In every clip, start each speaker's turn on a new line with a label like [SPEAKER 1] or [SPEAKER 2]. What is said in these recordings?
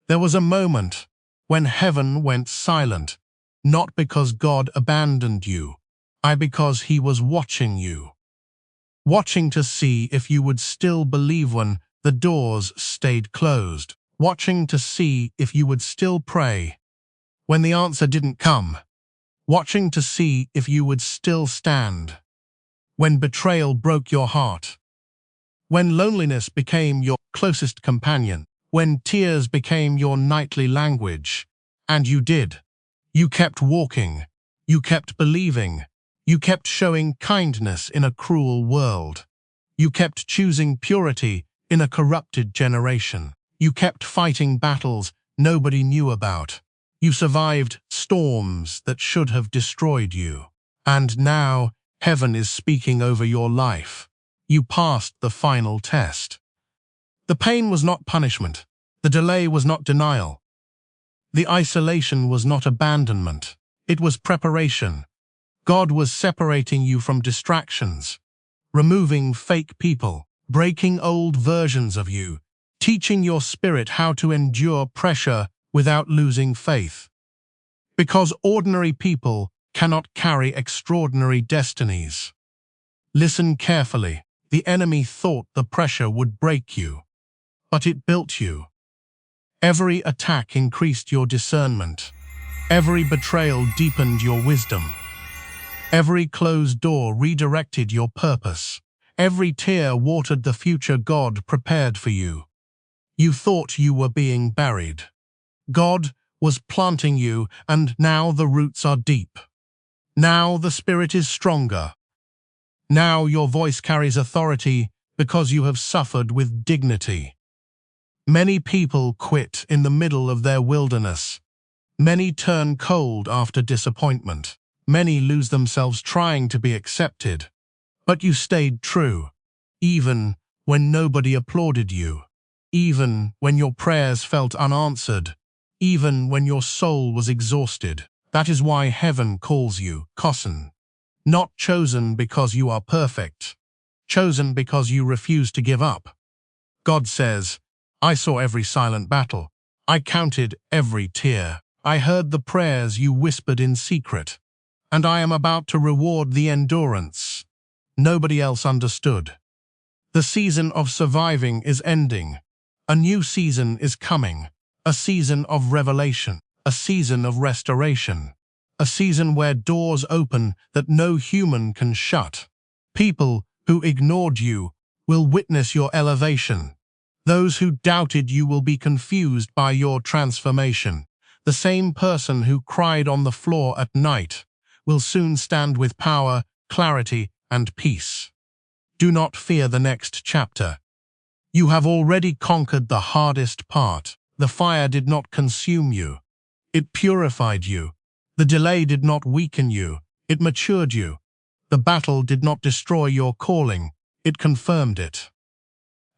[SPEAKER 1] There was a moment when heaven went silent, not because God abandoned you, but because he was watching you. Watching to see if you would still believe when the doors stayed closed. Watching to see if you would still pray when the answer didn't come. Watching to see if you would still stand when betrayal broke your heart. When loneliness became your closest companion. When tears became your nightly language. And you did. You kept walking. You kept believing. You kept showing kindness in a cruel world. You kept choosing purity in a corrupted generation. You kept fighting battles nobody knew about. You survived storms that should have destroyed you. And now, heaven is speaking over your life. You passed the final test. The pain was not punishment. The delay was not denial. The isolation was not abandonment. It was preparation. God was separating you from distractions, removing fake people, breaking old versions of you, teaching your spirit how to endure pressure without losing faith. Because ordinary people cannot carry extraordinary destinies. Listen carefully. The enemy thought the pressure would break you, but it built you. Every attack increased your discernment. Every betrayal deepened your wisdom. Every closed door redirected your purpose. Every tear watered the future God prepared for you. You thought you were being buried. God was planting you, and now the roots are deep. Now the spirit is stronger. Now your voice carries authority because you have suffered with dignity. Many people quit in the middle of their wilderness. Many turn cold after disappointment. Many lose themselves trying to be accepted. But you stayed true, even when nobody applauded you, even when your prayers felt unanswered, even when your soul was exhausted. That is why heaven calls you chosen. Not chosen because you are perfect, chosen because you refuse to give up. God says, I saw every silent battle. I counted every tear. I heard the prayers you whispered in secret. And I am about to reward the endurance nobody else understood. The season of surviving is ending. A new season is coming. A season of revelation. A season of restoration. A season where doors open that no human can shut. People who ignored you will witness your elevation. Those who doubted you will be confused by your transformation. The same person who cried on the floor at night will soon stand with power, clarity, and peace. Do not fear the next chapter. You have already conquered the hardest part. The fire did not consume you. It purified you. The delay did not weaken you. It matured you. The battle did not destroy your calling. It confirmed it.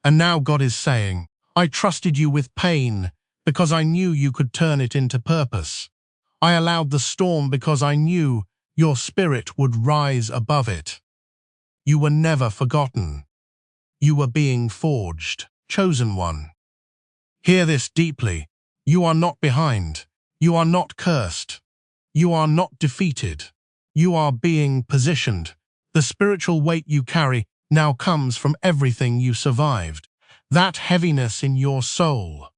[SPEAKER 1] And now God is saying, I trusted you with pain because I knew you could turn it into purpose. I allowed the storm because I knew your spirit would rise above it. You were never forgotten. You were being forged, chosen one. Hear this deeply. You are not behind. You are not cursed. You are not defeated. You are being positioned. The spiritual weight you carry now comes from everything you survived. That heaviness in your soul.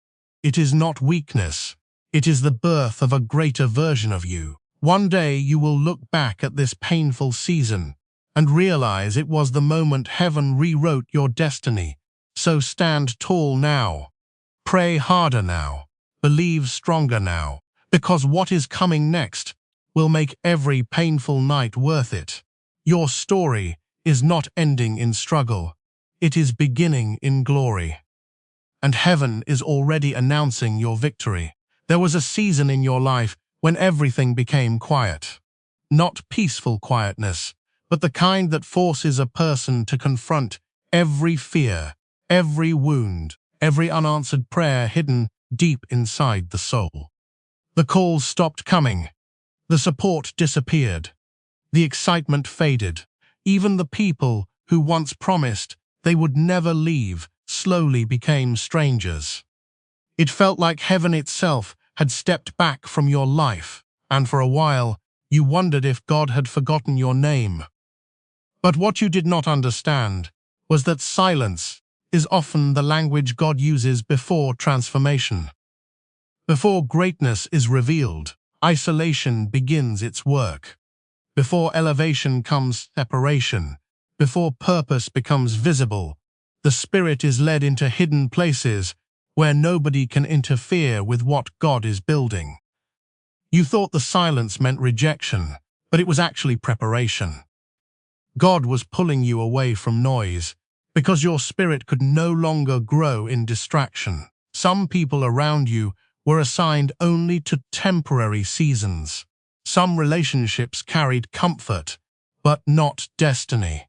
[SPEAKER 1] It is not weakness. It is the birth of a greater version of you. One day you will look back at this painful season and realize it was the moment heaven rewrote your destiny. So stand tall now. Pray harder now. Believe stronger now. Because what is coming next will make every painful night worth it. Your story is not ending in struggle. It is beginning in glory. And heaven is already announcing your victory. There was a season in your life when everything became quiet. Not peaceful quietness, but the kind that forces a person to confront every fear, every wound, every unanswered prayer hidden deep inside the soul. The calls stopped coming. The support disappeared. The excitement faded. Even the people who once promised they would never leave slowly became strangers. It felt like heaven itself had stepped back from your life, and for a while, you wondered if God had forgotten your name. But what you did not understand was that silence is often the language God uses before transformation. Before greatness is revealed, isolation begins its work. Before elevation comes separation. Before purpose becomes visible, the Spirit is led into hidden places where nobody can interfere with what God is building. You thought the silence meant rejection, but it was actually preparation. God was pulling you away from noise because your spirit could no longer grow in distraction. Some people around you were assigned only to temporary seasons. Some relationships carried comfort, but not destiny.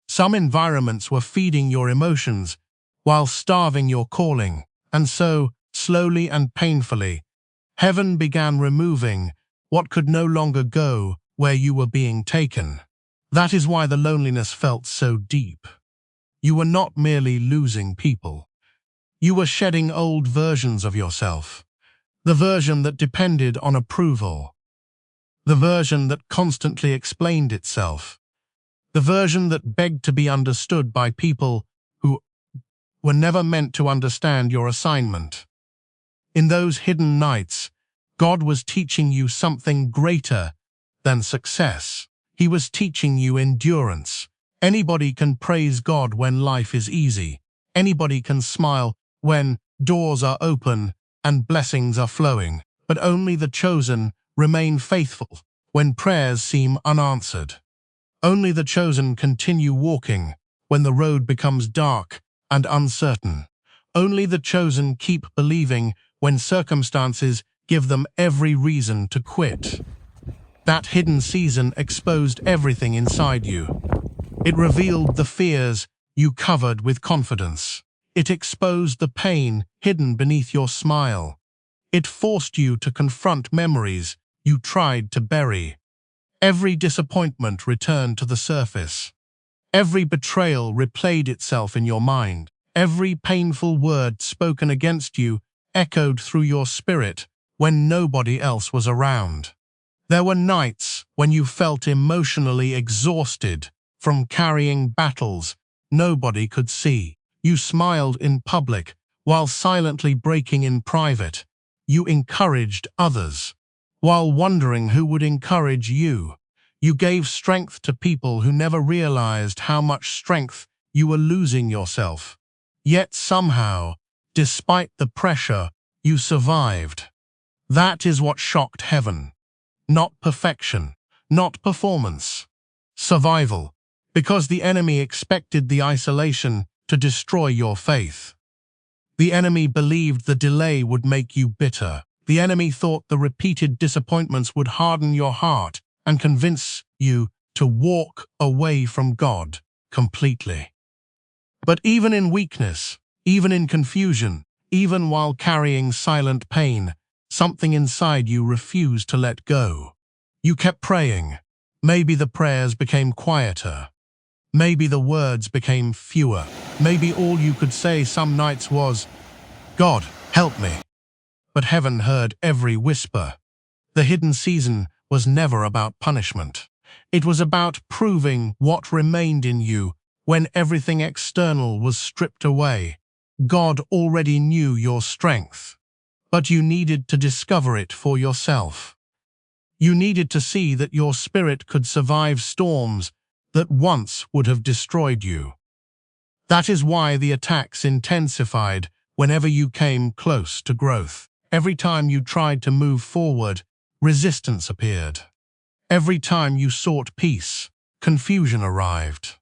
[SPEAKER 1] Some environments were feeding your emotions while starving your calling, and so, slowly and painfully, heaven began removing what could no longer go where you were being taken. That is why the loneliness felt so deep. You were not merely losing people. You were shedding old versions of yourself. The version that depended on approval. The version that constantly explained itself. The version that begged to be understood by people who were never meant to understand your assignment. In those hidden nights, God was teaching you something greater than success. He was teaching you endurance. Anybody can praise God when life is easy. Anybody can smile when doors are open and blessings are flowing. But only the chosen remain faithful when prayers seem unanswered. Only the chosen continue walking when the road becomes dark and uncertain. Only the chosen keep believing when circumstances give them every reason to quit. That hidden season exposed everything inside you. It revealed the fears you covered with confidence. It exposed the pain hidden beneath your smile. It forced you to confront memories you tried to bury. Every disappointment returned to the surface. Every betrayal replayed itself in your mind. Every painful word spoken against you echoed through your spirit when nobody else was around. There were nights when you felt emotionally exhausted from carrying battles nobody could see. You smiled in public while silently breaking in private. You encouraged others while wondering who would encourage you. You gave strength to people who never realized how much strength you were losing yourself. Yet somehow, despite the pressure, you survived. That is what shocked heaven. Not perfection, not performance. Survival, because the enemy expected the isolation to destroy your faith. The enemy believed the delay would make you bitter. The enemy thought the repeated disappointments would harden your heart and convince you to walk away from God completely. But even in weakness, even in confusion, even while carrying silent pain, something inside you refused to let go. You kept praying. Maybe the prayers became quieter. Maybe the words became fewer. Maybe all you could say some nights was, "God, help me." But heaven heard every whisper. The hidden season was never about punishment. It was about proving what remained in you when everything external was stripped away. God already knew your strength, but you needed to discover it for yourself. You needed to see that your spirit could survive storms that once would have destroyed you. That is why the attacks intensified whenever you came close to growth. Every time you tried to move forward, resistance appeared. Every time you sought peace, confusion arrived.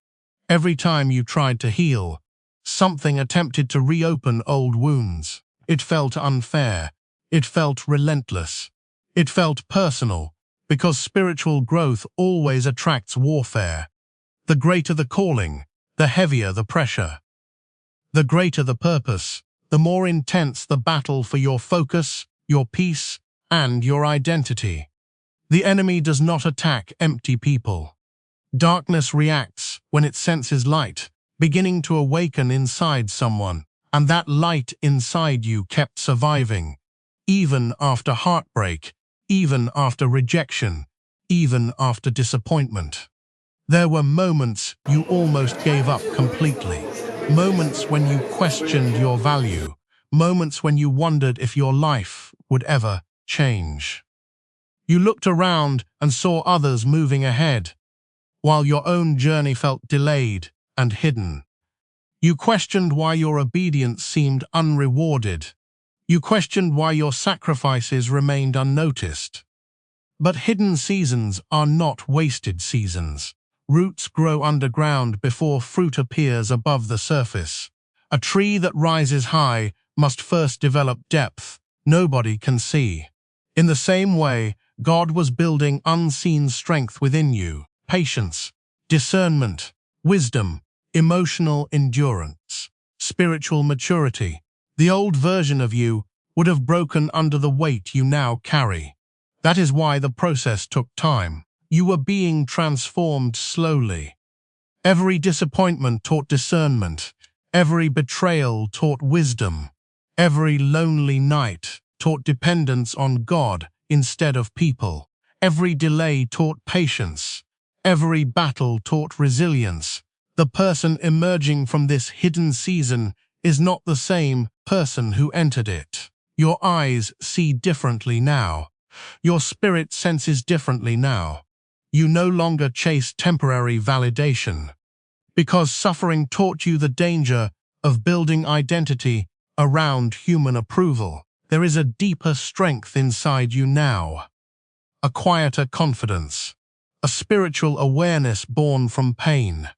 [SPEAKER 1] Every time you tried to heal, something attempted to reopen old wounds. It felt unfair. It felt relentless. It felt personal, because spiritual growth always attracts warfare. The greater the calling, the heavier the pressure. The greater the purpose, the more intense the battle for your focus, your peace, and your identity. The enemy does not attack empty people. Darkness reacts when it senses light, beginning to awaken inside someone. And that light inside you kept surviving, even after heartbreak, even after rejection, even after disappointment. There were moments you almost gave up completely, moments when you questioned your value, moments when you wondered if your life would ever change. You looked around and saw others moving ahead, while your own journey felt delayed and hidden. You questioned why your obedience seemed unrewarded. You questioned why your sacrifices remained unnoticed. But hidden seasons are not wasted seasons. Roots grow underground before fruit appears above the surface. A tree that rises high must first develop depth nobody can see. In the same way, God was building unseen strength within you, patience, discernment, wisdom, emotional endurance, spiritual maturity. The old version of you would have broken under the weight you now carry. That is why the process took time. You were being transformed slowly. Every disappointment taught discernment. Every betrayal taught wisdom. Every lonely night taught dependence on God instead of people. Every delay taught patience. Every battle taught resilience. The person emerging from this hidden season is not the same person who entered it. Your eyes see differently now. Your spirit senses differently now. You no longer chase temporary validation, because suffering taught you the danger of building identity around human approval. There is a deeper strength inside you now, a quieter confidence, a spiritual awareness born from pain.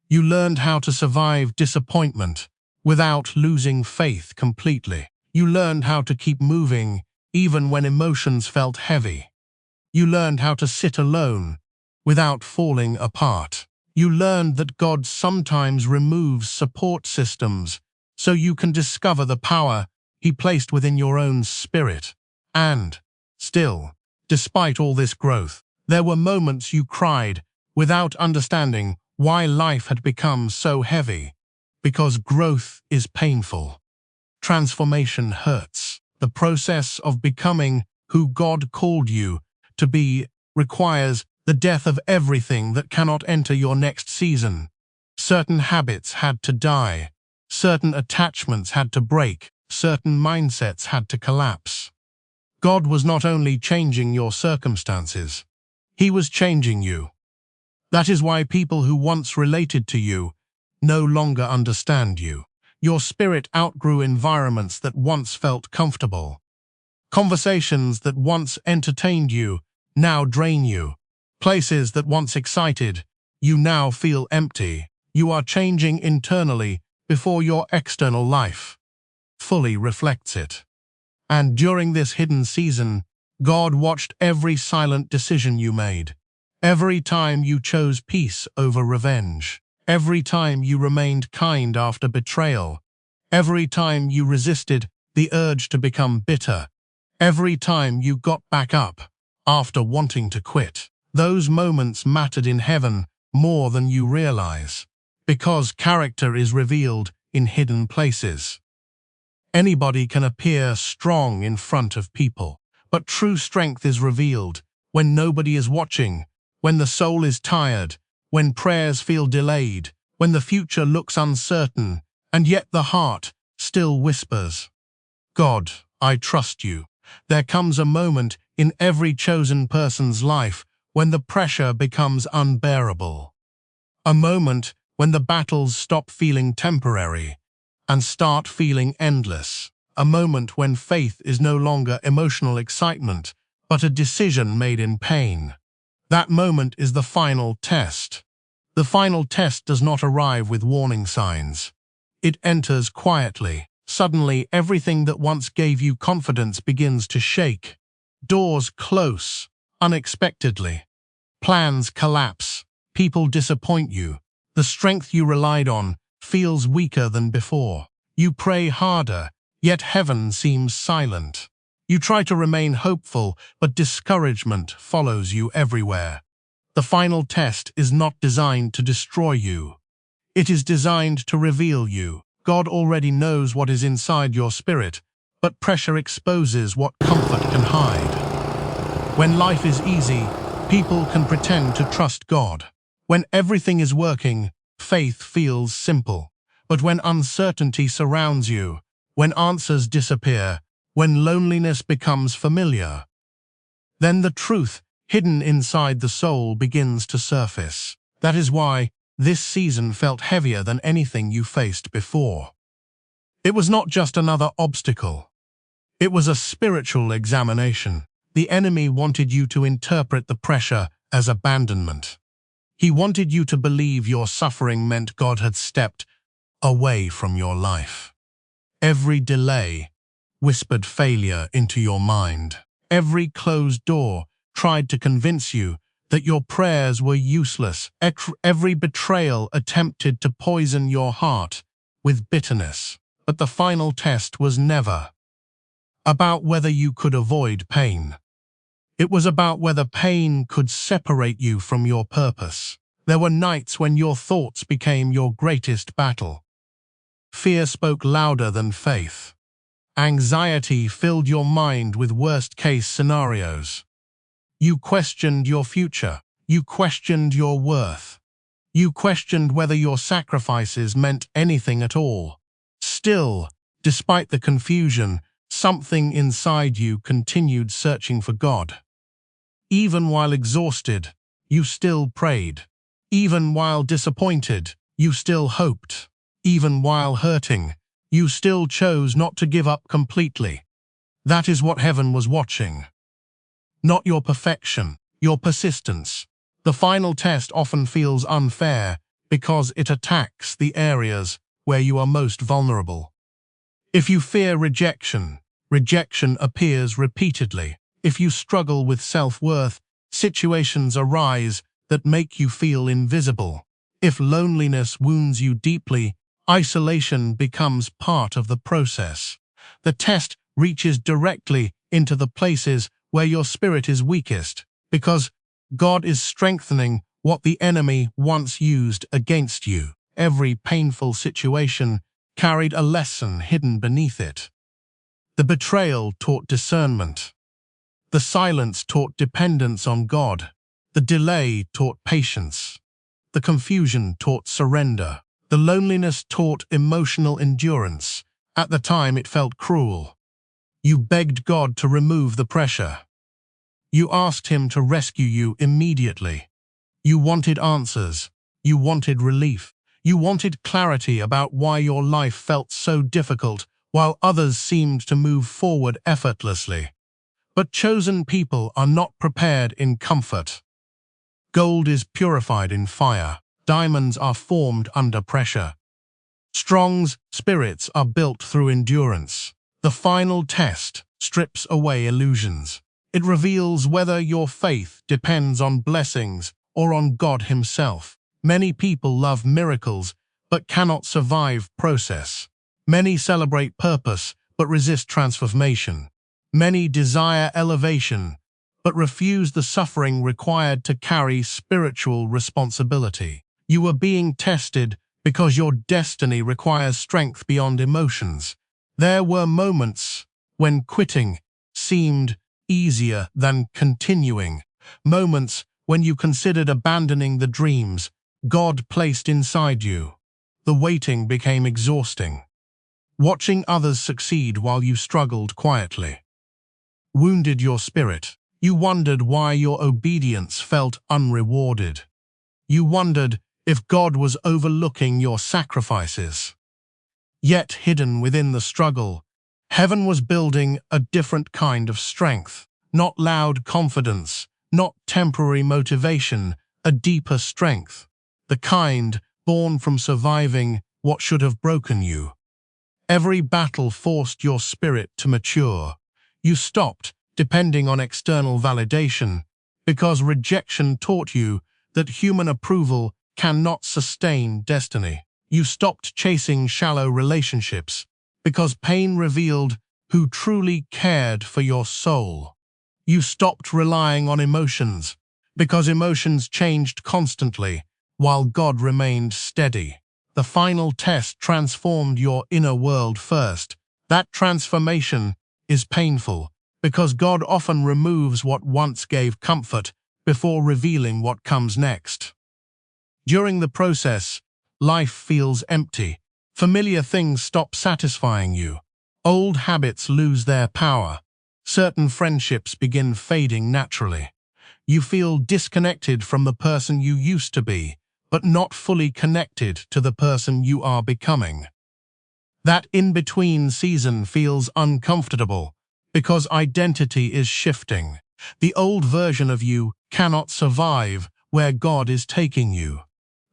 [SPEAKER 1] You learned how to survive disappointment without losing faith completely. You learned how to keep moving even when emotions felt heavy. You learned how to sit alone without falling apart. You learned that God sometimes removes support systems so you can discover the power He placed within your own spirit. And, still, despite all this growth, there were moments you cried without understanding why life had become so heavy. Because growth is painful. Transformation hurts. The process of becoming who God called you to be requires the death of everything that cannot enter your next season. Certain habits had to die. Certain attachments had to break. Certain mindsets had to collapse. God was not only changing your circumstances, He was changing you. That is why people who once related to you no longer understand you. Your spirit outgrew environments that once felt comfortable. Conversations that once entertained you now drain you. Places that once excited you now feel empty. You are changing internally before your external life fully reflects it. And during this hidden season, God watched every silent decision you made. Every time you chose peace over revenge. Every time you remained kind after betrayal. Every time you resisted the urge to become bitter. Every time you got back up after wanting to quit. Those moments mattered in heaven more than you realize, because character is revealed in hidden places. Anybody can appear strong in front of people, but true strength is revealed when nobody is watching, when the soul is tired, when prayers feel delayed, when the future looks uncertain, and yet the heart still whispers, God, I trust you. There comes a moment in every chosen person's life when the pressure becomes unbearable. A moment when the battles stop feeling temporary and start feeling endless. A moment when faith is no longer emotional excitement, but a decision made in pain. That moment is the final test. The final test does not arrive with warning signs. It enters quietly. Suddenly, everything that once gave you confidence begins to shake. Doors close unexpectedly. Plans collapse. People disappoint you. The strength you relied on feels weaker than before. You pray harder, yet heaven seems silent. You try to remain hopeful, but discouragement follows you everywhere. The final test is not designed to destroy you. It is designed to reveal you. God already knows what is inside your spirit, but pressure exposes what comfort can hide. When life is easy, people can pretend to trust God. When everything is working, faith feels simple. But when uncertainty surrounds you, when answers disappear, when loneliness becomes familiar, then the truth hidden inside the soul begins to surface. That is why this season felt heavier than anything you faced before. It was not just another obstacle. It was a spiritual examination. The enemy wanted you to interpret the pressure as abandonment. He wanted you to believe your suffering meant God had stepped away from your life. Every delay whispered failure into your mind. Every closed door tried to convince you that your prayers were useless. Every betrayal attempted to poison your heart with bitterness. But the final test was never about whether you could avoid pain. It was about whether pain could separate you from your purpose. There were nights when your thoughts became your greatest battle. Fear spoke louder than faith. Anxiety filled your mind with worst-case scenarios. You questioned your future. You questioned your worth. You questioned whether your sacrifices meant anything at all. Still, despite the confusion, something inside you continued searching for God. Even while exhausted, you still prayed. Even while disappointed, you still hoped. Even while hurting, you still chose not to give up completely. That is what heaven was watching. Not your perfection, your persistence. The final test often feels unfair because it attacks the areas where you are most vulnerable. If you fear rejection, rejection appears repeatedly. If you struggle with self-worth, situations arise that make you feel invisible. If loneliness wounds you deeply, isolation becomes part of the process. The test reaches directly into the places where your spirit is weakest, because God is strengthening what the enemy once used against you. Every painful situation carried a lesson hidden beneath it. The betrayal taught discernment. The silence taught dependence on God. The delay taught patience. The confusion taught surrender. The loneliness taught emotional endurance. At the time, it felt cruel. You begged God to remove the pressure. You asked Him to rescue you immediately. You wanted answers. You wanted relief. You wanted clarity about why your life felt so difficult, while others seemed to move forward effortlessly. But chosen people are not prepared in comfort. Gold is purified in fire. Diamonds are formed under pressure. Strong spirits are built through endurance. The final test strips away illusions. It reveals whether your faith depends on blessings or on God Himself. Many people love miracles but cannot survive process. Many celebrate purpose but resist transformation. Many desire elevation but refuse the suffering required to carry spiritual responsibility. You are being tested because your destiny requires strength beyond emotions. There were moments when quitting seemed easier than continuing. Moments when you considered abandoning the dreams God placed inside you. The waiting became exhausting. Watching others succeed while you struggled quietly wounded your spirit. You wondered why your obedience felt unrewarded. You wondered if God was overlooking your sacrifices. Yet hidden within the struggle, heaven was building a different kind of strength. Not loud confidence, not temporary motivation, a deeper strength. The kind born from surviving what should have broken you. Every battle forced your spirit to mature. You stopped depending on external validation because rejection taught you that human approval cannot sustain destiny. You stopped chasing shallow relationships because pain revealed who truly cared for your soul. You stopped relying on emotions because emotions changed constantly while God remained steady. The final test transformed your inner world first. That transformation is painful because God often removes what once gave comfort before revealing what comes next. During the process, life feels empty. Familiar things stop satisfying you. Old habits lose their power. Certain friendships begin fading naturally. You feel disconnected from the person you used to be, but not fully connected to the person you are becoming. That in-between season feels uncomfortable because identity is shifting. The old version of you cannot survive where God is taking you.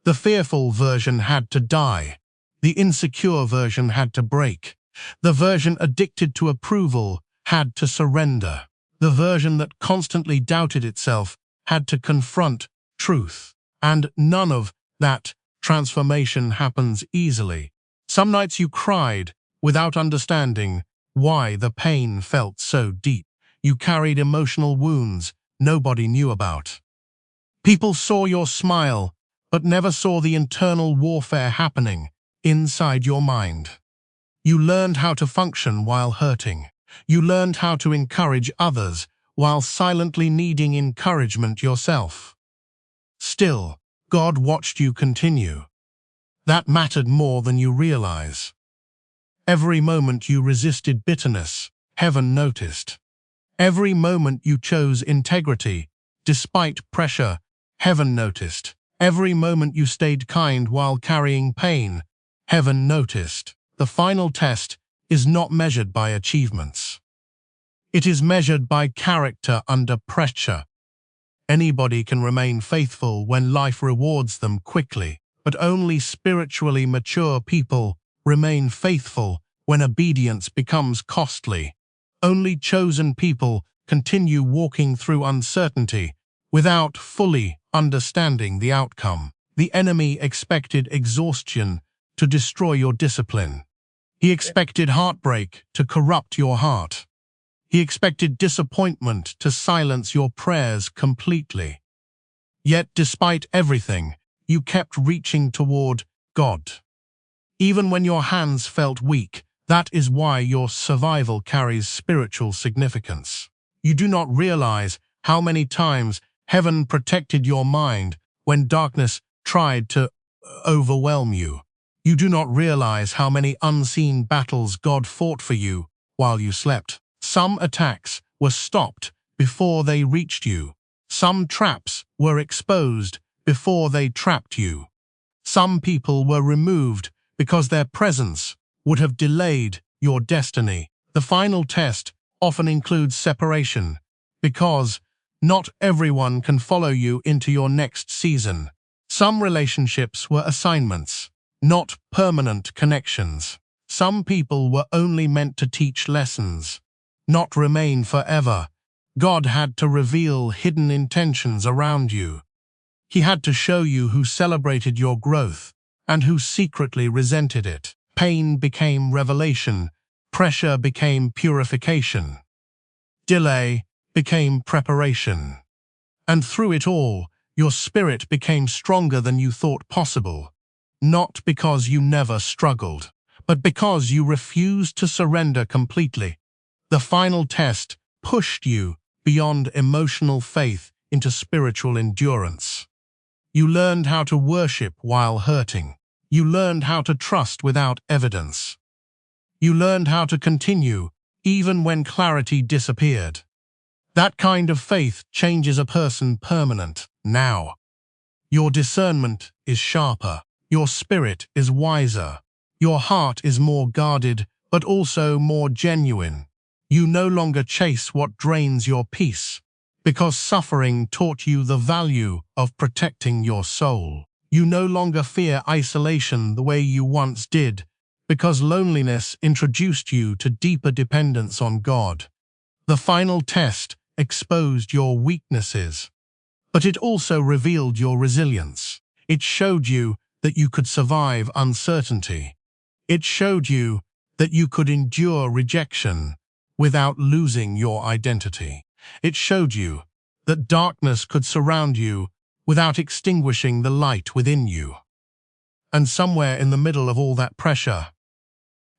[SPEAKER 1] The fearful version had to die. The insecure version had to break. The version addicted to approval had to surrender. The version that constantly doubted itself had to confront truth. And none of that transformation happens easily. Some nights you cried without understanding why the pain felt so deep. You carried emotional wounds nobody knew about. People saw your smile, but never saw the internal warfare happening inside your mind. You learned how to function while hurting. You learned how to encourage others while silently needing encouragement yourself. Still, God watched you continue. That mattered more than you realize. Every moment you resisted bitterness, heaven noticed. Every moment you chose integrity, despite pressure, heaven noticed. Every moment you stayed kind while carrying pain, heaven noticed. The final test is not measured by achievements. It is measured by character under pressure. Anybody can remain faithful when life rewards them quickly, but only spiritually mature people remain faithful when obedience becomes costly. Only chosen people continue walking through uncertainty without fully understanding the outcome. The enemy expected exhaustion to destroy your discipline. He expected heartbreak to corrupt your heart. He expected disappointment to silence your prayers completely. Yet, despite everything, you kept reaching toward God. Even when your hands felt weak, that is why your survival carries spiritual significance. You do not realize how many times heaven protected your mind when darkness tried to overwhelm you. You do not realize how many unseen battles God fought for you while you slept. Some attacks were stopped before they reached you. Some traps were exposed before they trapped you. Some people were removed because their presence would have delayed your destiny. The final test often includes separation, because not everyone can follow you into your next season. Some relationships were assignments, not permanent connections. Some people were only meant to teach lessons, not remain forever. God had to reveal hidden intentions around you. He had to show you who celebrated your growth and who secretly resented it. Pain became revelation. Pressure became purification. Delay became preparation. And through it all, your spirit became stronger than you thought possible. Not because you never struggled, but because you refused to surrender completely. The final test pushed you beyond emotional faith into spiritual endurance. You learned how to worship while hurting. You learned how to trust without evidence. You learned how to continue even when clarity disappeared. That kind of faith changes a person permanent. Now, your discernment is sharper. Your spirit is wiser. Your heart is more guarded, but also more genuine. You no longer chase what drains your peace, because suffering taught you the value of protecting your soul. You no longer fear isolation the way you once did, because loneliness introduced you to deeper dependence on God. The final test exposed your weaknesses, but it also revealed your resilience. It showed you that you could survive uncertainty. It showed you that you could endure rejection without losing your identity. It showed you that darkness could surround you without extinguishing the light within you. And somewhere in the middle of all that pressure,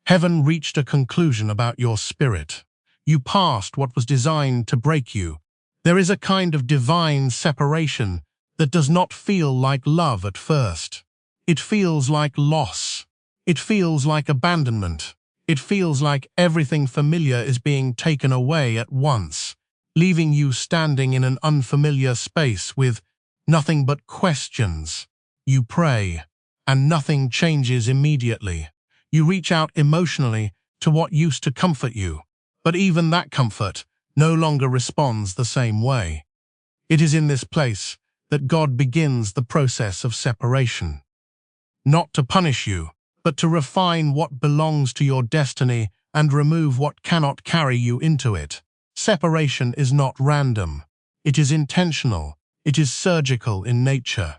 [SPEAKER 1] heaven reached a conclusion about your spirit. You passed what was designed to break you. There is a kind of divine separation that does not feel like love at first. It feels like loss. It feels like abandonment. It feels like everything familiar is being taken away at once, leaving you standing in an unfamiliar space with nothing but questions. You pray, and nothing changes immediately. You reach out emotionally to what used to comfort you, but even that comfort no longer responds the same way. It is in this place that God begins the process of separation. Not to punish you, but to refine what belongs to your destiny and remove what cannot carry you into it. Separation is not random. It is intentional. It is surgical in nature.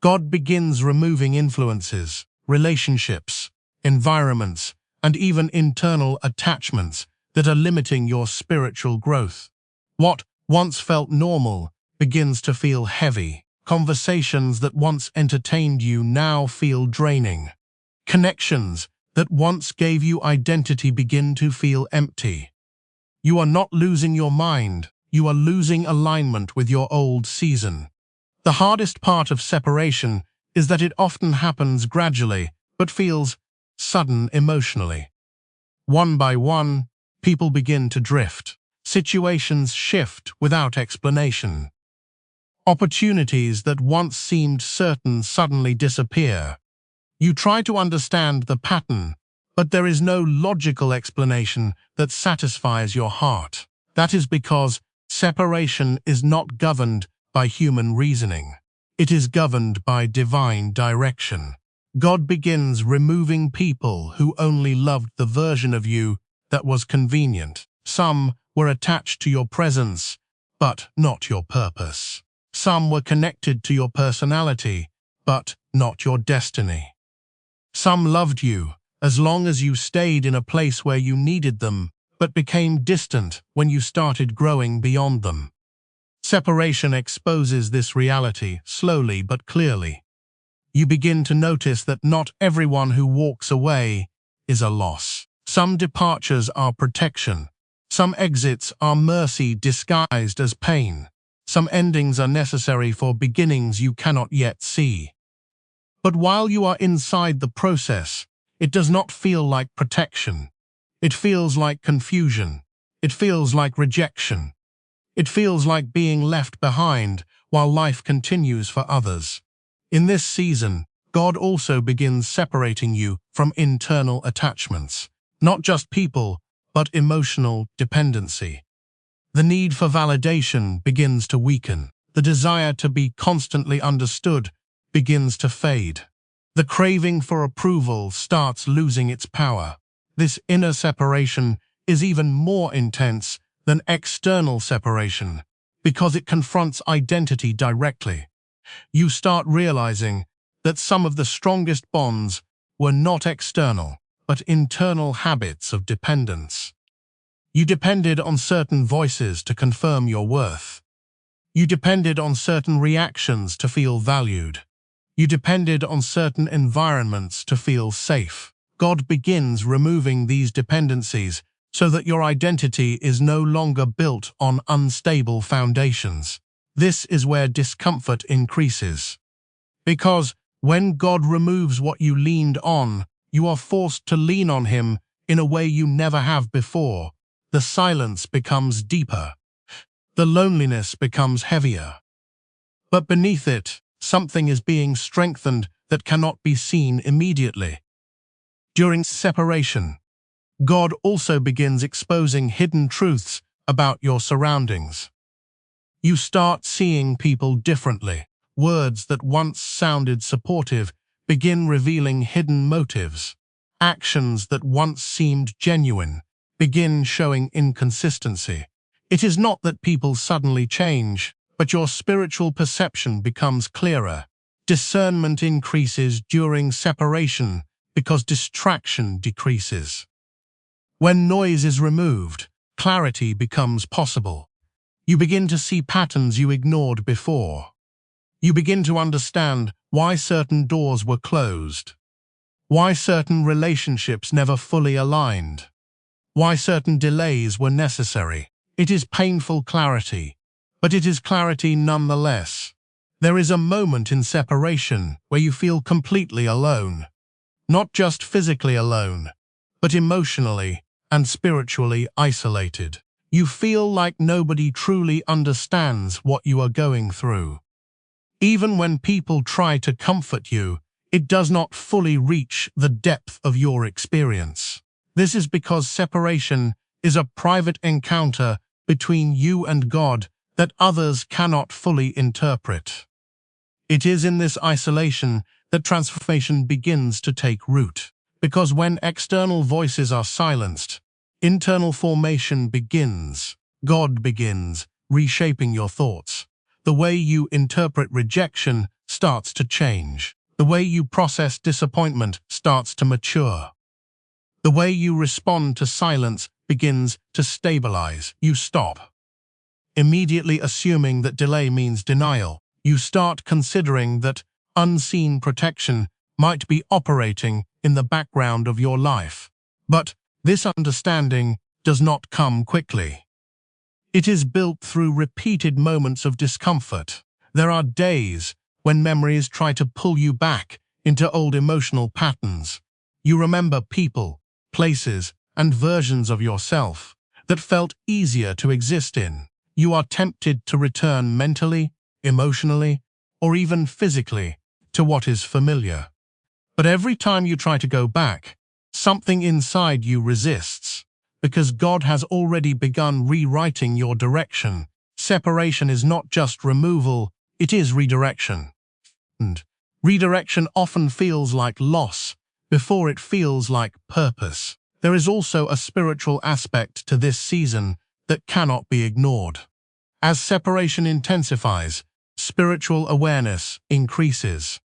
[SPEAKER 1] God begins removing influences, relationships, environments, and even internal attachments that are limiting your spiritual growth. What once felt normal begins to feel heavy. Conversations that once entertained you now feel draining. Connections that once gave you identity begin to feel empty. You are not losing your mind, you are losing alignment with your old season. The hardest part of separation is that it often happens gradually, but feels sudden emotionally. One by one, people begin to drift. Situations shift without explanation. Opportunities that once seemed certain suddenly disappear. You try to understand the pattern, but there is no logical explanation that satisfies your heart. That is because separation is not governed by human reasoning. It is governed by divine direction. God begins removing people who only loved the version of you that was convenient. Some were attached to your presence, but not your purpose. Some were connected to your personality, but not your destiny. Some loved you as long as you stayed in a place where you needed them, but became distant when you started growing beyond them. Separation exposes this reality slowly but clearly. You begin to notice that not everyone who walks away is a loss. Some departures are protection. Some exits are mercy disguised as pain. Some endings are necessary for beginnings you cannot yet see. But while you are inside the process, it does not feel like protection. It feels like confusion. It feels like rejection. It feels like being left behind while life continues for others. In this season, God also begins separating you from internal attachments, not just people, but emotional dependency. The need for validation begins to weaken. The desire to be constantly understood begins to fade. The craving for approval starts losing its power. This inner separation is even more intense than external separation because it confronts identity directly. You start realizing that some of the strongest bonds were not external, but internal habits of dependence. You depended on certain voices to confirm your worth. You depended on certain reactions to feel valued. You depended on certain environments to feel safe. God begins removing these dependencies so that your identity is no longer built on unstable foundations. This is where discomfort increases. Because when God removes what you leaned on, you are forced to lean on Him in a way you never have before. The silence becomes deeper. The loneliness becomes heavier. But beneath it, something is being strengthened that cannot be seen immediately. During separation, God also begins exposing hidden truths about your surroundings. You start seeing people differently. Words that once sounded supportive begin revealing hidden motives. Actions that once seemed genuine begin showing inconsistency. It is not that people suddenly change, but your spiritual perception becomes clearer. Discernment increases during separation because distraction decreases. When noise is removed, clarity becomes possible. You begin to see patterns you ignored before. You begin to understand why certain doors were closed, why certain relationships never fully aligned, why certain delays were necessary. It is painful clarity, but it is clarity nonetheless. There is a moment in separation where you feel completely alone, not just physically alone, but emotionally and spiritually isolated. You feel like nobody truly understands what you are going through. Even when people try to comfort you, it does not fully reach the depth of your experience. This is because separation is a private encounter between you and God that others cannot fully interpret. It is in this isolation that transformation begins to take root, because when external voices are silenced, internal formation begins. God begins reshaping your thoughts. The way you interpret rejection starts to change. The way you process disappointment starts to mature. The way you respond to silence begins to stabilize. You stop immediately assuming that delay means denial. You start considering that unseen protection might be operating in the background of your life. But this understanding does not come quickly. It is built through repeated moments of discomfort. There are days when memories try to pull you back into old emotional patterns. You remember people, places, and versions of yourself that felt easier to exist in. You are tempted to return mentally, emotionally, or even physically to what is familiar. But every time you try to go back, something inside you resists, because God has already begun rewriting your direction. Separation is not just removal, it is redirection. And redirection often feels like loss before it feels like purpose. There is also a spiritual aspect to this season that cannot be ignored. As separation intensifies, spiritual awareness increases.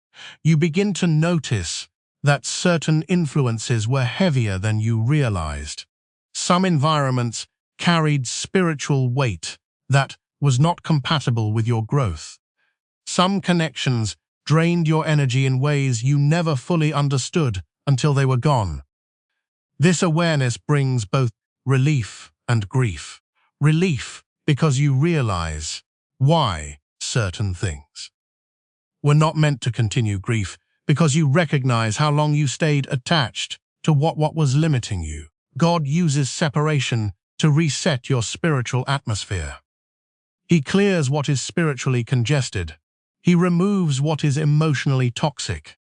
[SPEAKER 1] You begin to notice that certain influences were heavier than you realized. Some environments carried spiritual weight that was not compatible with your growth. Some connections drained your energy in ways you never fully understood until they were gone. This awareness brings both relief and grief. Relief because you realize why certain things were not meant to continue. Grief because you recognize how long you stayed attached to what was limiting you. God uses separation to reset your spiritual atmosphere. He clears what is spiritually congested. He removes what is emotionally toxic.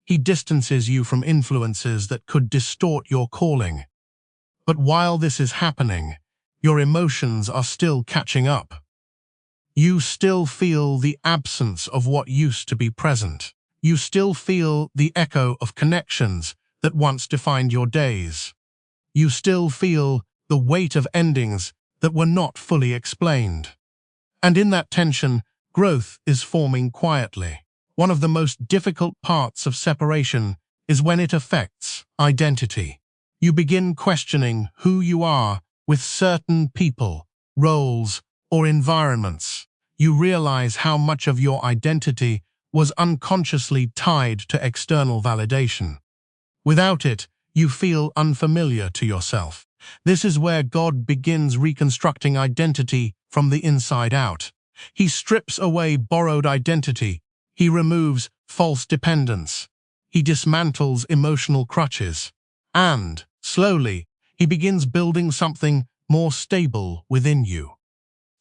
[SPEAKER 1] He distances you from influences that could distort your calling. But while this is happening, your emotions are still catching up. You still feel the absence of what used to be present. You still feel the echo of connections that once defined your days. You still feel the weight of endings that were not fully explained. And in that tension, growth is forming quietly. One of the most difficult parts of separation is when it affects identity. You begin questioning who you are with certain people, roles, or environments. You realize how much of your identity was unconsciously tied to external validation. Without it, you feel unfamiliar to yourself. This is where God begins reconstructing identity from the inside out. He strips away borrowed identity. He removes false dependence. He dismantles emotional crutches. And, slowly, he begins building something more stable within you.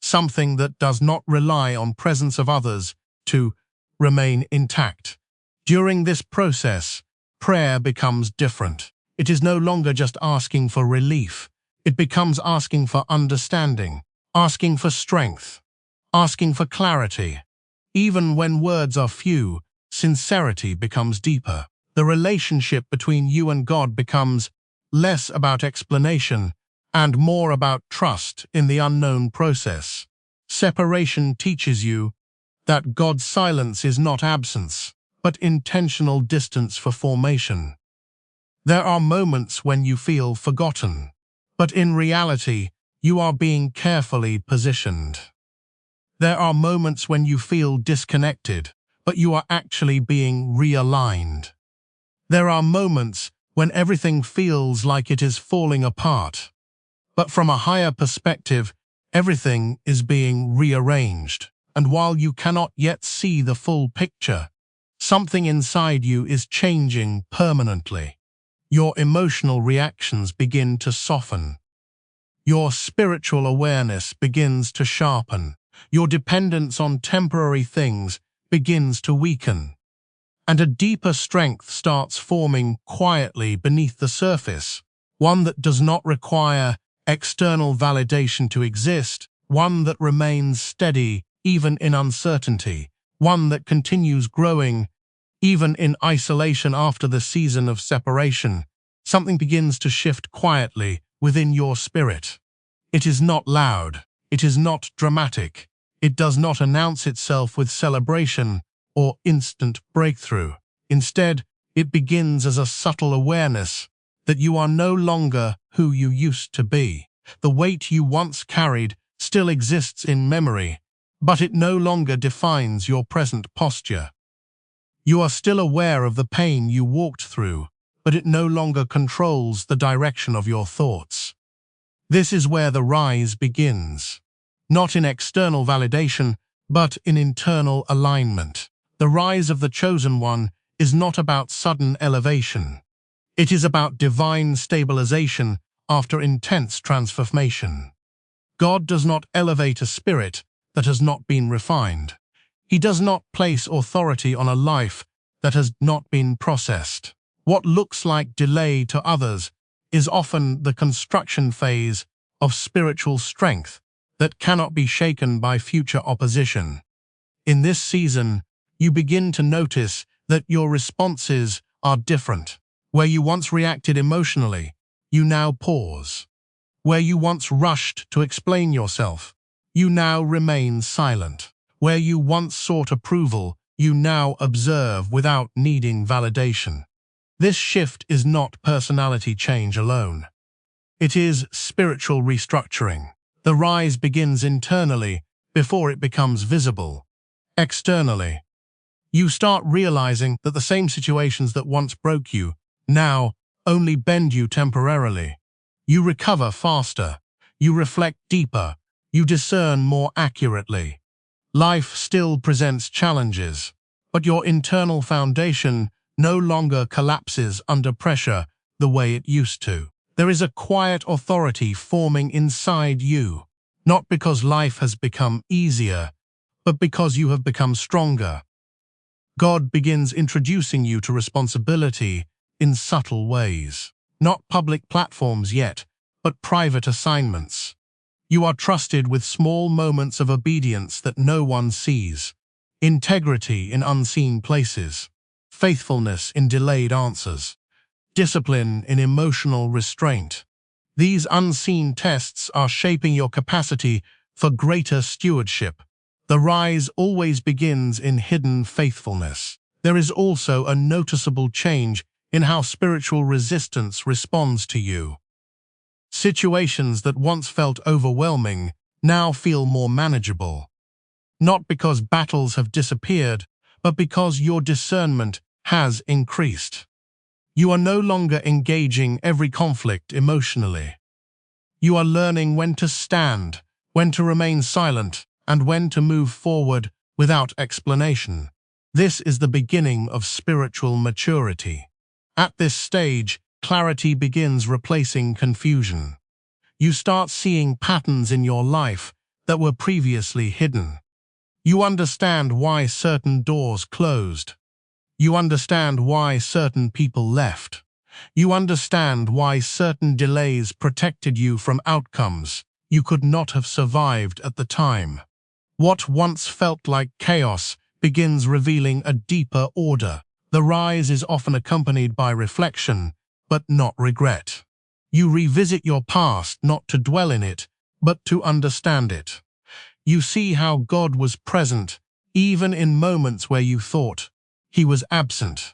[SPEAKER 1] Something that does not rely on presence of others to remain intact. During this process, prayer becomes different. It is no longer just asking for relief. It becomes asking for understanding, asking for strength, asking for clarity. Even when words are few, sincerity becomes deeper. The relationship between you and God becomes less about explanation and more about trust in the unknown process. Separation teaches you that God's silence is not absence, but intentional distance for formation. There are moments when you feel forgotten, but in reality, you are being carefully positioned. There are moments when you feel disconnected, but you are actually being realigned. There are moments when everything feels like it is falling apart, but from a higher perspective, everything is being rearranged. And while you cannot yet see the full picture, something inside you is changing permanently. Your emotional reactions begin to soften. Your spiritual awareness begins to sharpen. Your dependence on temporary things begins to weaken. And a deeper strength starts forming quietly beneath the surface, one that does not require external validation to exist, one that remains steady even in uncertainty, one that continues growing even in isolation after the season of separation. Something begins to shift quietly within your spirit. It is not loud, it is not dramatic, it does not announce itself with celebration or instant breakthrough. Instead, it begins as a subtle awareness that you are no longer who you used to be. The weight you once carried still exists in memory, but it no longer defines your present posture. You are still aware of the pain you walked through, but it no longer controls the direction of your thoughts. This is where the rise begins, not in external validation, but in internal alignment. The rise of the chosen one is not about sudden elevation. It is about divine stabilization after intense transformation. God does not elevate a spirit that has not been refined. He does not place authority on a life that has not been processed. What looks like delay to others is often the construction phase of spiritual strength that cannot be shaken by future opposition. In this season, you begin to notice that your responses are different. Where you once reacted emotionally, you now pause. Where you once rushed to explain yourself, you now remain silent. Where you once sought approval, you now observe without needing validation. This shift is not personality change alone. It is spiritual restructuring. The rise begins internally before it becomes visible. Externally, you start realizing that the same situations that once broke you now only bend you temporarily. You recover faster, you reflect deeper, you discern more accurately. Life still presents challenges, but your internal foundation no longer collapses under pressure the way it used to. There is a quiet authority forming inside you, not because life has become easier, but because you have become stronger. God begins introducing you to responsibility in subtle ways. Not public platforms yet, but private assignments. You are trusted with small moments of obedience that no one sees, integrity in unseen places, faithfulness in delayed answers, discipline in emotional restraint. These unseen tests are shaping your capacity for greater stewardship. The rise always begins in hidden faithfulness. There is also a noticeable change in how spiritual resistance responds to you. Situations that once felt overwhelming now feel more manageable. Not because battles have disappeared, but because your discernment has increased. You are no longer engaging every conflict emotionally. You are learning when to stand, when to remain silent, and when to move forward without explanation. This is the beginning of spiritual maturity. At this stage, clarity begins replacing confusion. You start seeing patterns in your life that were previously hidden. You understand why certain doors closed. You understand why certain people left. You understand why certain delays protected you from outcomes you could not have survived at the time. What once felt like chaos begins revealing a deeper order. The rise is often accompanied by reflection, but not regret. You revisit your past not to dwell in it, but to understand it. You see how God was present, even in moments where you thought He was absent.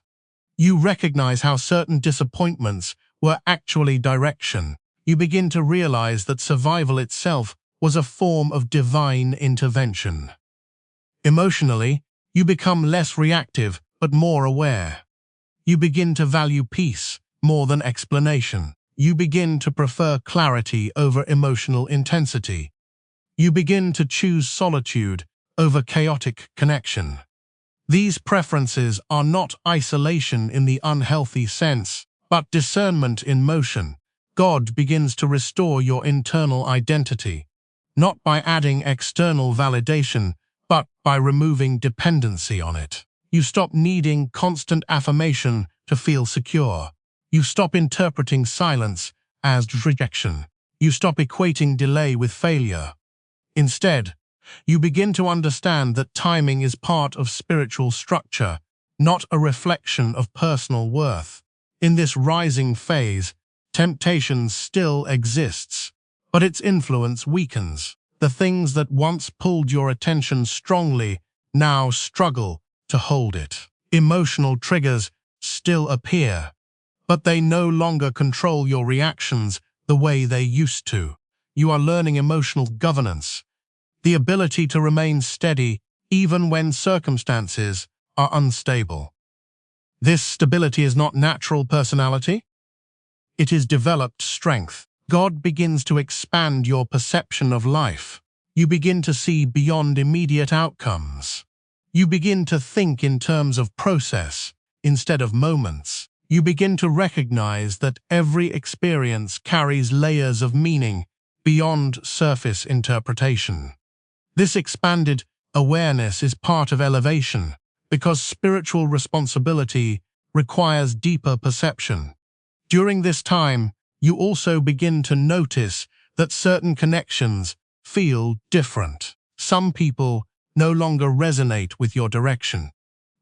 [SPEAKER 1] You recognize how certain disappointments were actually direction. You begin to realize that survival itself was a form of divine intervention. Emotionally, you become less reactive but more aware. You begin to value peace more than explanation. You begin to prefer clarity over emotional intensity. You begin to choose solitude over chaotic connection. These preferences are not isolation in the unhealthy sense, but discernment in motion. God begins to restore your internal identity, not by adding external validation, but by removing dependency on it. You stop needing constant affirmation to feel secure. You stop interpreting silence as rejection. You stop equating delay with failure. Instead, you begin to understand that timing is part of spiritual structure, not a reflection of personal worth. In this rising phase, temptation still exists, but its influence weakens. The things that once pulled your attention strongly now struggle to hold it. Emotional triggers still appear, but they no longer control your reactions the way they used to. You are learning emotional governance, the ability to remain steady even when circumstances are unstable. This stability is not natural personality. It is developed strength. God begins to expand your perception of life. You begin to see beyond immediate outcomes. You begin to think in terms of process instead of moments. You begin to recognize that every experience carries layers of meaning beyond surface interpretation. This expanded awareness is part of elevation because spiritual responsibility requires deeper perception. During this time, you also begin to notice that certain connections feel different. Some people no longer resonate with your direction,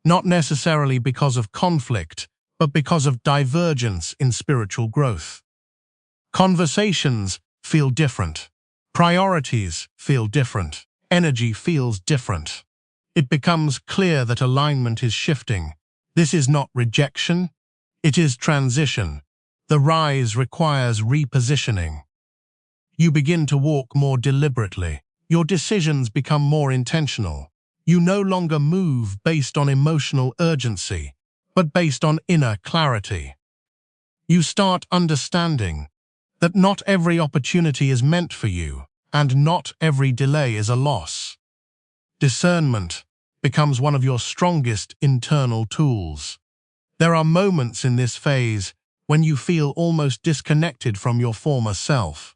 [SPEAKER 1] not necessarily because of conflict, but because of divergence in spiritual growth. Conversations feel different. Priorities feel different. Energy feels different. It becomes clear that alignment is shifting. This is not rejection, it is transition. The rise requires repositioning. You begin to walk more deliberately. Your decisions become more intentional. You no longer move based on emotional urgency, but based on inner clarity. You start understanding that not every opportunity is meant for you, and not every delay is a loss. Discernment becomes one of your strongest internal tools. There are moments in this phase when you feel almost disconnected from your former self.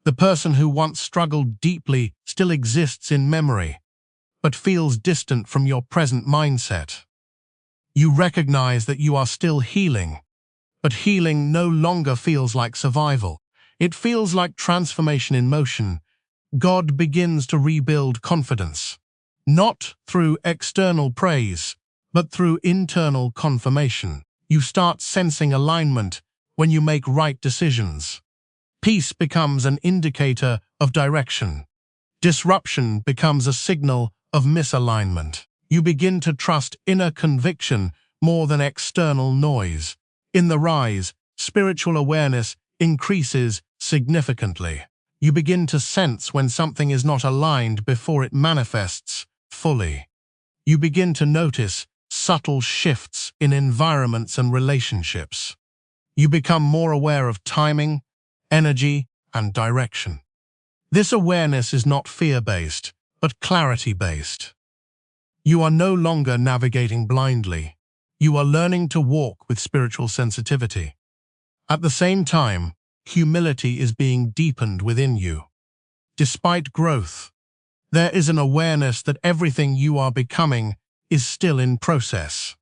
[SPEAKER 1] The person who once struggled deeply still exists in memory, but feels distant from your present mindset. You recognize that you are still healing, but healing no longer feels like survival. It feels like transformation in motion. God begins to rebuild confidence, not through external praise, but through internal confirmation. You start sensing alignment when you make right decisions. Peace becomes an indicator of direction. Disruption becomes a signal of misalignment. You begin to trust inner conviction more than external noise. In the rise, spiritual awareness increases significantly. You begin to sense when something is not aligned before it manifests fully. You begin to notice subtle shifts in environments and relationships. You become more aware of timing, energy, and direction. This awareness is not fear-based, but clarity-based. You are no longer navigating blindly. You are learning to walk with spiritual sensitivity. At the same time, humility is being deepened within you. Despite growth, there is an awareness that everything you are becoming is still in process.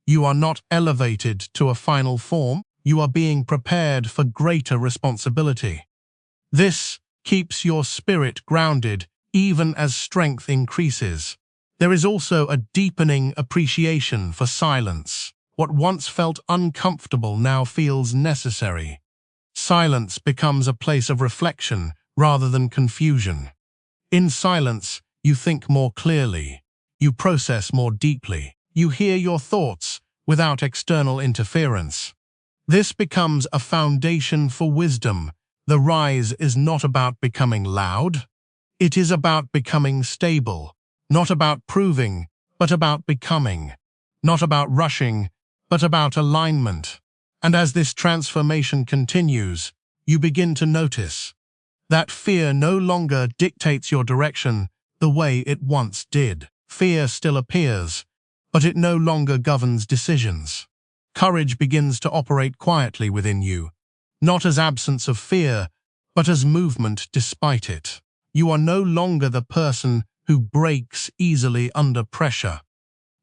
[SPEAKER 1] You are not elevated to a final form. You are being prepared for greater responsibility. This keeps your spirit grounded even as strength increases. There is also a deepening appreciation for silence. What once felt uncomfortable now feels necessary. Silence becomes a place of reflection rather than confusion. In silence, you think more clearly. You process more deeply. You hear your thoughts without external interference. This becomes a foundation for wisdom The rise is not about becoming loud. It is about becoming stable, not about proving, but about becoming, not about rushing, but about alignment. And as this transformation continues, you begin to notice that fear no longer dictates your direction the way it once did. Fear still appears, but it no longer governs decisions. Courage begins to operate quietly within you, not as absence of fear, but as movement despite it. You are no longer the person who breaks easily under pressure.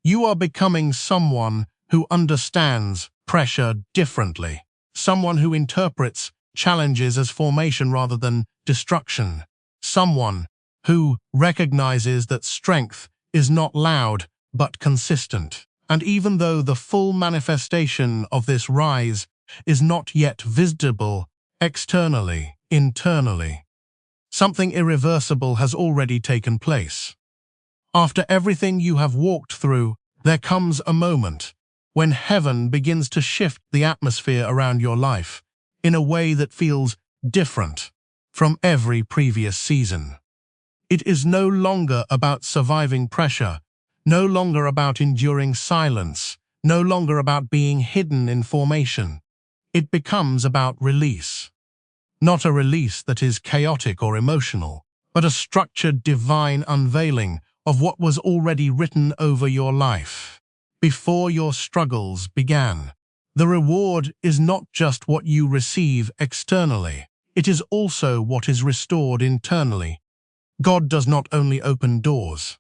[SPEAKER 1] You are becoming someone who understands pressure differently, someone who interprets challenges as formation rather than destruction, someone who recognizes that strength is not loud but consistent. And even though the full manifestation of this rise is not yet visible externally, internally, something irreversible has already taken place. After everything you have walked through, there comes a moment when heaven begins to shift the atmosphere around your life in a way that feels different from every previous season. It is no longer about surviving pressure, no longer about enduring silence, no longer about being hidden in formation. It becomes about release. Not a release that is chaotic or emotional, but a structured divine unveiling of what was already written over your life before your struggles began. The reward is not just what you receive externally, it is also what is restored internally. God does not only open doors.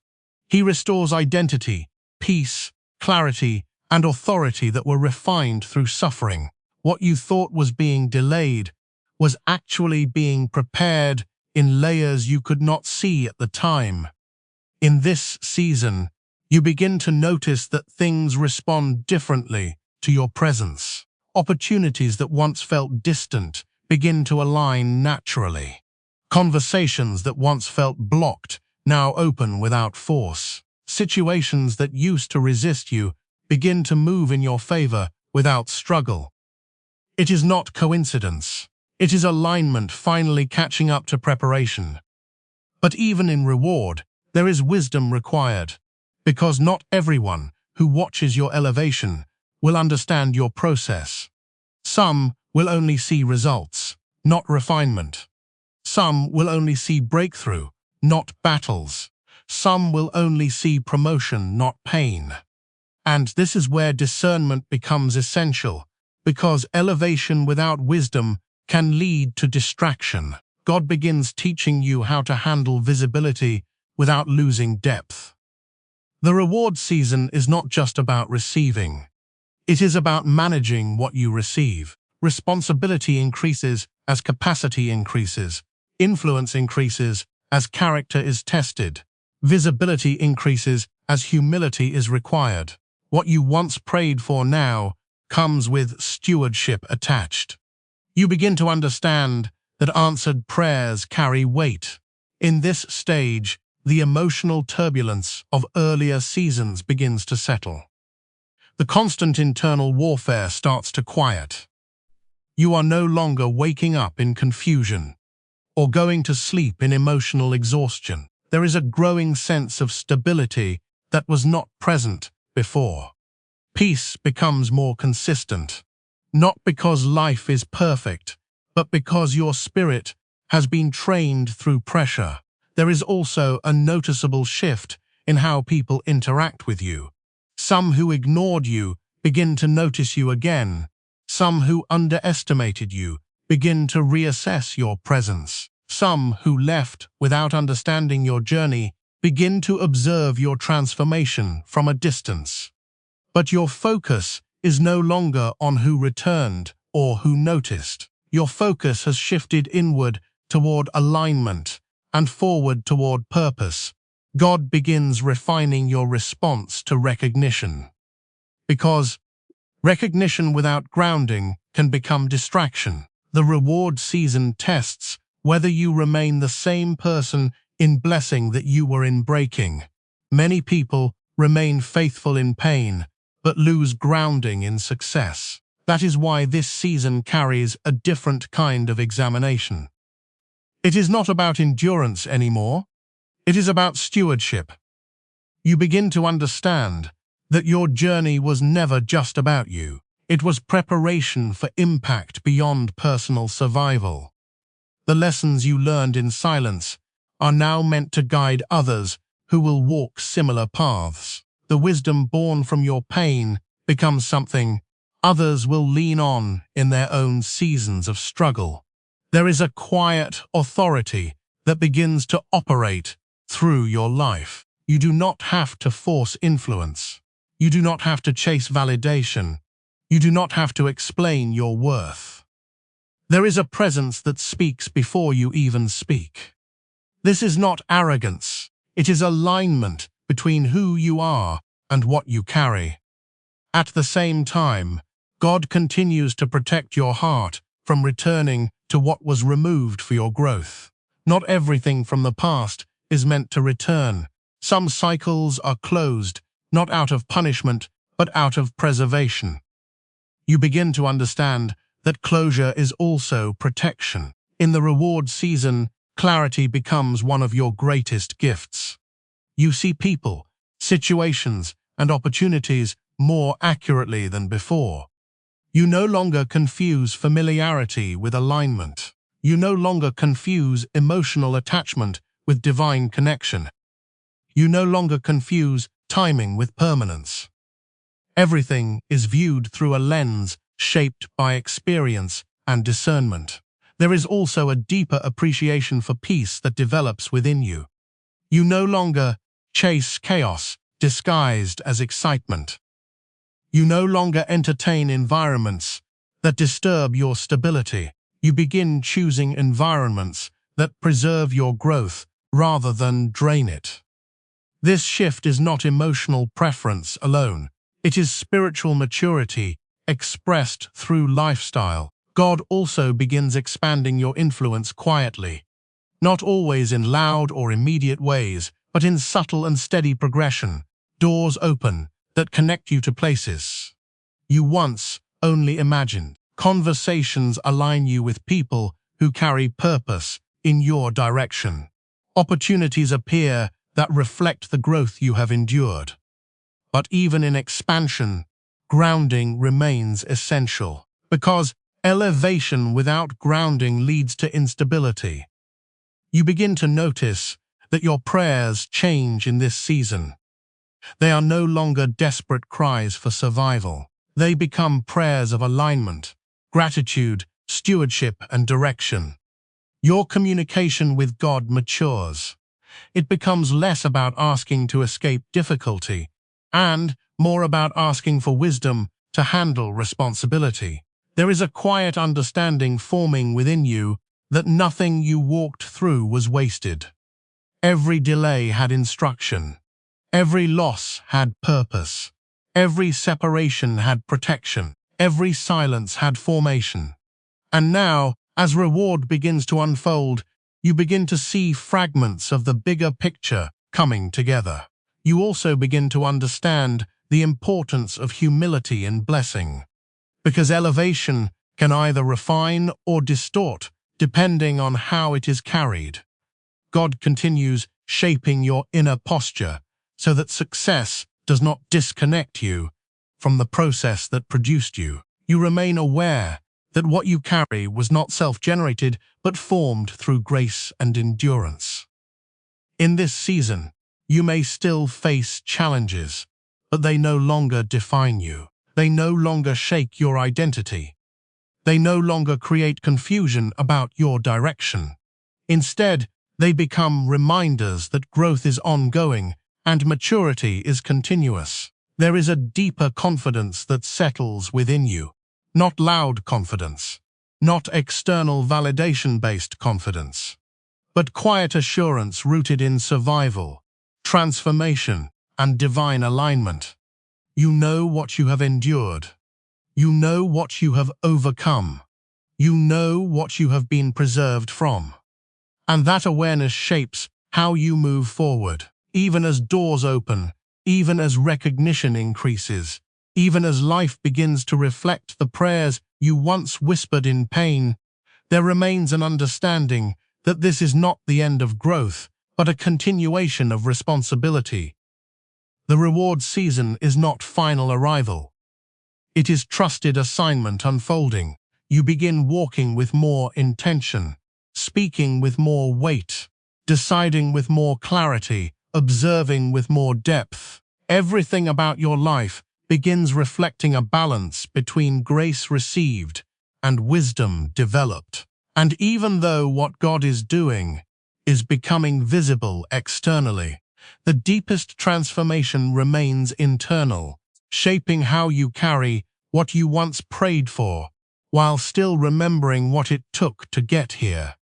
[SPEAKER 1] He restores identity, peace, clarity, and authority that were refined through suffering. What you thought was being delayed was actually being prepared in layers you could not see at the time. In this season, you begin to notice that things respond differently to your presence. Opportunities that once felt distant begin to align naturally. Conversations that once felt blocked now open without force. Situations that used to resist you begin to move in your favor without struggle. It is not coincidence. It is alignment finally catching up to preparation. But even in reward, there is wisdom required, because not everyone who watches your elevation will understand your process. Some will only see results, not refinement. Some will only see breakthrough, not battles. Some will only see promotion, not pain. And this is where discernment becomes essential, because elevation without wisdom can lead to distraction. God begins teaching you how to handle visibility without losing depth. The reward season is not just about receiving. It is about managing what you receive. Responsibility increases as capacity increases. Influence increases as character is tested. Visibility increases as humility is required. What you once prayed for now comes with stewardship attached. You begin to understand that answered prayers carry weight. In this stage, the emotional turbulence of earlier seasons begins to settle. The constant internal warfare starts to quiet. You are no longer waking up in confusion or going to sleep in emotional exhaustion. There is a growing sense of stability that was not present before. Peace becomes more consistent, not because life is perfect, but because your spirit has been trained through pressure. There is also a noticeable shift in how people interact with you. Some who ignored you begin to notice you again. Some who underestimated you begin to reassess your presence. Some who left without understanding your journey begin to observe your transformation from a distance. But your focus is no longer on who returned or who noticed. Your focus has shifted inward toward alignment and forward toward purpose. God begins refining your response to recognition. Because recognition without grounding can become distraction. The reward season tests whether you remain the same person in blessing that you were in breaking. Many people remain faithful in pain, but lose grounding in success. That is why this season carries a different kind of examination. It is not about endurance anymore. It is about stewardship. You begin to understand that your journey was never just about you. It was preparation for impact beyond personal survival. The lessons you learned in silence are now meant to guide others who will walk similar paths. The wisdom born from your pain becomes something others will lean on in their own seasons of struggle. There is a quiet authority that begins to operate through your life. You do not have to force influence. You do not have to chase validation. You do not have to explain your worth. There is a presence that speaks before you even speak. This is not arrogance. It is alignment between who you are and what you carry. At the same time, God continues to protect your heart from returning to what was removed for your growth. Not everything from the past is meant to return. Some cycles are closed, not out of punishment, but out of preservation. You begin to understand that closure is also protection. In the reward season, clarity becomes one of your greatest gifts. You see people, situations, and opportunities more accurately than before. You no longer confuse familiarity with alignment. You no longer confuse emotional attachment with divine connection. You no longer confuse timing with permanence. Everything is viewed through a lens shaped by experience and discernment. There is also a deeper appreciation for peace that develops within you. You no longer chase chaos disguised as excitement. You no longer entertain environments that disturb your stability. You begin choosing environments that preserve your growth rather than drain it. This shift is not emotional preference alone. It is spiritual maturity expressed through lifestyle. God also begins expanding your influence quietly, not always in loud or immediate ways, but in subtle and steady progression. Doors open that connect you to places you once only imagined. Conversations align you with people who carry purpose in your direction. Opportunities appear that reflect the growth you have endured. But even in expansion, grounding remains essential, because elevation without grounding leads to instability. You begin to notice that your prayers change in this season. They are no longer desperate cries for survival. They become prayers of alignment, gratitude, stewardship, and direction. Your communication with God matures. It becomes less about asking to escape difficulty and more about asking for wisdom to handle responsibility. There is a quiet understanding forming within you that nothing you walked through was wasted. Every delay had instruction. Every loss had purpose. Every separation had protection. Every silence had formation. And now, as reward begins to unfold, you begin to see fragments of the bigger picture coming together. You also begin to understand the importance of humility in blessing, because elevation can either refine or distort, depending on how it is carried. God continues shaping your inner posture so that success does not disconnect you from the process that produced you. You remain aware that what you carry was not self-generated, but formed through grace and endurance. In this season, you may still face challenges, but they no longer define you. They no longer shake your identity. They no longer create confusion about your direction. Instead, they become reminders that growth is ongoing and maturity is continuous. There is a deeper confidence that settles within you. Not loud confidence, not external validation-based confidence, but quiet assurance rooted in survival, transformation, and divine alignment. You know what you have endured. You know what you have overcome. You know what you have been preserved from. And that awareness shapes how you move forward. Even as doors open, even as recognition increases, Even as life begins to reflect the prayers you once whispered in pain, there remains an understanding that this is not the end of growth, but a continuation of responsibility. The reward season is not final arrival. It is trusted assignment unfolding. You begin walking with more intention, speaking with more weight, deciding with more clarity, observing with more depth. Everything about your life begins reflecting a balance between grace received and wisdom developed. And even though what God is doing is becoming visible externally, the deepest transformation remains internal, shaping how you carry what you once prayed for, while still remembering what it took to get here.